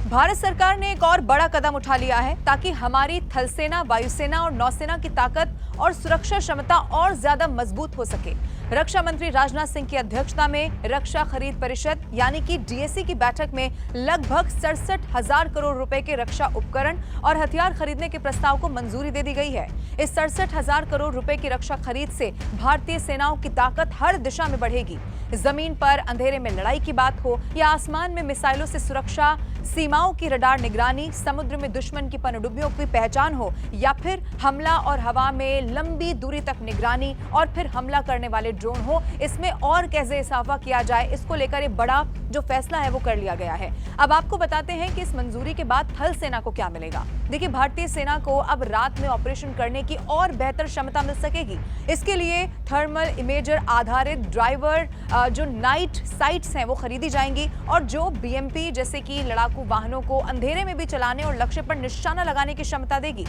भारत सरकार ने एक और बड़ा कदम उठा लिया है ताकि हमारी थल सेना, वायुसेना और नौसेना की ताकत और सुरक्षा क्षमता और ज्यादा मजबूत हो सके। रक्षा मंत्री राजनाथ सिंह की अध्यक्षता में रक्षा खरीद परिषद यानी कि डीएसी की बैठक में लगभग 67,000 करोड़ रुपए के रक्षा उपकरण और हथियार खरीदने के प्रस्ताव को मंजूरी दे दी गई है। इस 67,000 करोड़ रुपए की रक्षा खरीद से भारतीय सेनाओं की ताकत हर दिशा में बढ़ेगी। जमीन पर अंधेरे में लड़ाई की बात हो या आसमान में मिसाइलों से सुरक्षा, सीमाओं की रडार निगरानी, समुद्र में दुश्मन की पनडुब्बियों की पहचान हो या फिर हमला और हवा में लंबी दूरी तक निगरानी और फिर हमला करने वाले ड्रोन हो, इसमें और कैसे इजाफा किया जाए, इसको लेकर एक बड़ा जो फैसला है वो कर लिया गया है। अब आपको बताते हैं कि इस मंजूरी के बाद थल सेना को क्या मिलेगा। देखिए, भारतीय सेना को अब रात में ऑपरेशन करने की और बेहतर क्षमता मिल सकेगी। इसके लिए थर्मल इमेजर आधारित ड्राइवर जो नाइट साइट्स हैं वो खरीदी जाएंगी और जो बीएमपी जैसे कि लड़ाकू वाहनों को अंधेरे में भी चलाने और लक्ष्य पर निशाना लगाने की क्षमता देगी।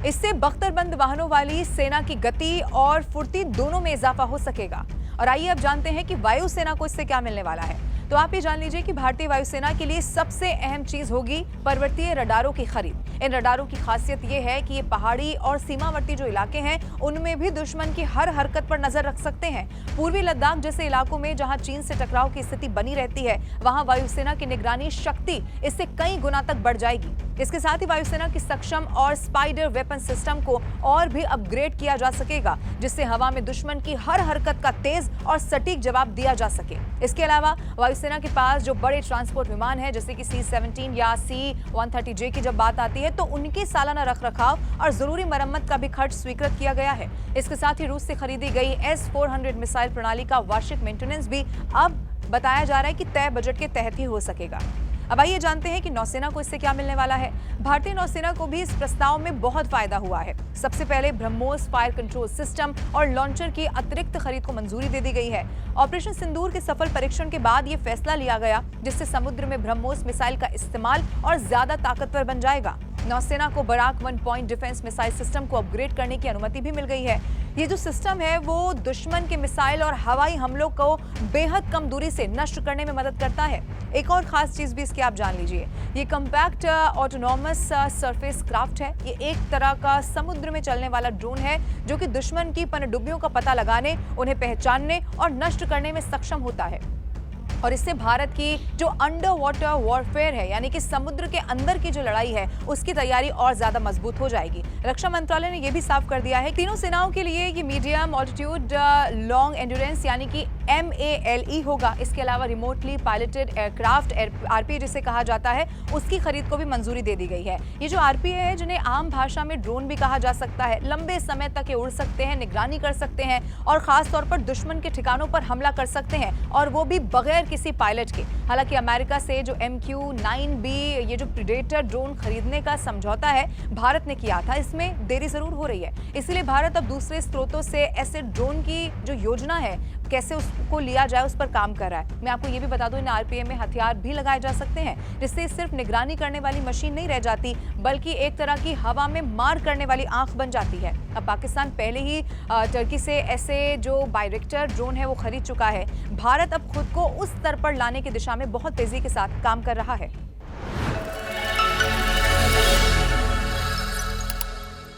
इससे बख्तरबंद वाहनों वाली सेना की गति और फुर्ती दोनों में इजाफा हो सकेगा। और आइए अब जानते हैं कि वायुसेना को इससे क्या मिलने वाला है। तो आप ये जान लीजिए कि भारतीय वायुसेना के लिए सबसे अहम चीज होगी पर्वतीय रडारों की खरीद। इन रडारों की खासियत ये है कि ये पहाड़ी और सीमावर्ती जो इलाके हैं उनमें भी दुश्मन की हर हरकत पर नजर रख सकते हैं। पूर्वी लद्दाख जैसे इलाकों में जहां चीन से टकराव की स्थिति बनी रहती है, वहां वायुसेना की निगरानी शक्ति इससे कई गुना तक बढ़ जाएगी। इसके साथ ही वायुसेना की सक्षम और स्पाइडर वेपन सिस्टम को और भी अपग्रेड किया जा सकेगा, जिससे हवा में दुश्मन की हर हरकत का तेज और सटीक जवाब दिया जा सके। इसके अलावा वायुसेना के पास जो बड़े ट्रांसपोर्ट विमान है जैसे कि C-17 या C-130J की जब बात आती है तो उनकी सालाना रखरखाव और जरूरी मरम्मत का भी खर्च स्वीकृत किया गया है। इसके साथ ही रूस से खरीदी गई S-400 मिसाइल प्रणाली का वार्षिक मेंटेनेंस भी अब बताया जा रहा है कि तय बजट के तहत ही हो सकेगा। अब आइए जानते हैं कि नौसेना को इससे क्या मिलने वाला है। भारतीय नौसेना को भी इस प्रस्ताव में बहुत फायदा हुआ है। सबसे पहले ब्रह्मोस फायर कंट्रोल सिस्टम और लॉन्चर की अतिरिक्त खरीद को मंजूरी दे दी गई है। ऑपरेशन सिंदूर के सफल परीक्षण के बाद यह फैसला लिया गया, जिससे समुद्र में ब्रह्मोस मिसाइल का इस्तेमाल और ज्यादा ताकतवर बन जाएगा। नौसेना को Barak 1 point defence missile system को अपग्रेड करने की अनुमति भी मिल गई है। ये जो सिस्टम है वो दुश्मन के मिसाइल और हवाई हमलों को बेहद कम दूरी से नष्ट करने में मदद करता है। एक और खास चीज भी इसकी आप जान लीजिए, ये कम्पैक्ट ऑटोनॉमस सरफेस क्राफ्ट है। ये एक तरह का समुद्र में चलने वाला ड्रोन है जो कि दुश्मन की पनडुब्बियों का पता लगाने, उन्हें पहचानने और नष्ट करने में सक्षम होता है। और इससे भारत की जो अंडर वाटर वॉरफेयर है यानी कि समुद्र के अंदर की जो लड़ाई है उसकी तैयारी और ज्यादा मजबूत हो जाएगी। रक्षा मंत्रालय ने यह भी साफ कर दिया है तीनों सेनाओं के लिए ये मीडियम ऑल्टीट्यूड लॉन्ग एंड्योरेंस यानी कि MALE होगा। इसके अलावा रिमोटली पायलटेड एयरक्राफ्ट RPA जिसे कहा जाता है उसकी खरीद को भी मंजूरी दे दी गई है। ये जो RPA है जिन्हें आम भाषा में ड्रोन भी कहा जा सकता है, लंबे समय तक ये उड़ सकते हैं, निगरानी कर सकते हैं और खास तौर पर दुश्मन के ठिकानों पर हमला कर सकते हैं और वो भी बगैर किसी पायलट के। हालांकि अमेरिका से जो MQ-9B ये जो प्रीडेटर ड्रोन खरीदने का समझौता है भारत ने किया था, इसमें देरी जरूर हो रही है। इसलिए भारत अब दूसरे स्रोतों से ऐसे ड्रोन की जो योजना है कैसे उसको लिया जाए उस पर काम कर रहा है। मैं आपको ये भी बता दूं, इन RPA में हथियार भी लगाए जा सकते हैं जिससे सिर्फ निगरानी करने वाली मशीन नहीं रह जाती बल्कि एक तरह की हवा में मार करने वाली आंख बन जाती है। अब पाकिस्तान पहले ही टर्की से ऐसे जो बायरेक्टर ड्रोन है वो खरीद चुका है। भारत अब खुद को उस स्तर पर लाने की दिशा में बहुत तेजी के साथ काम कर रहा है।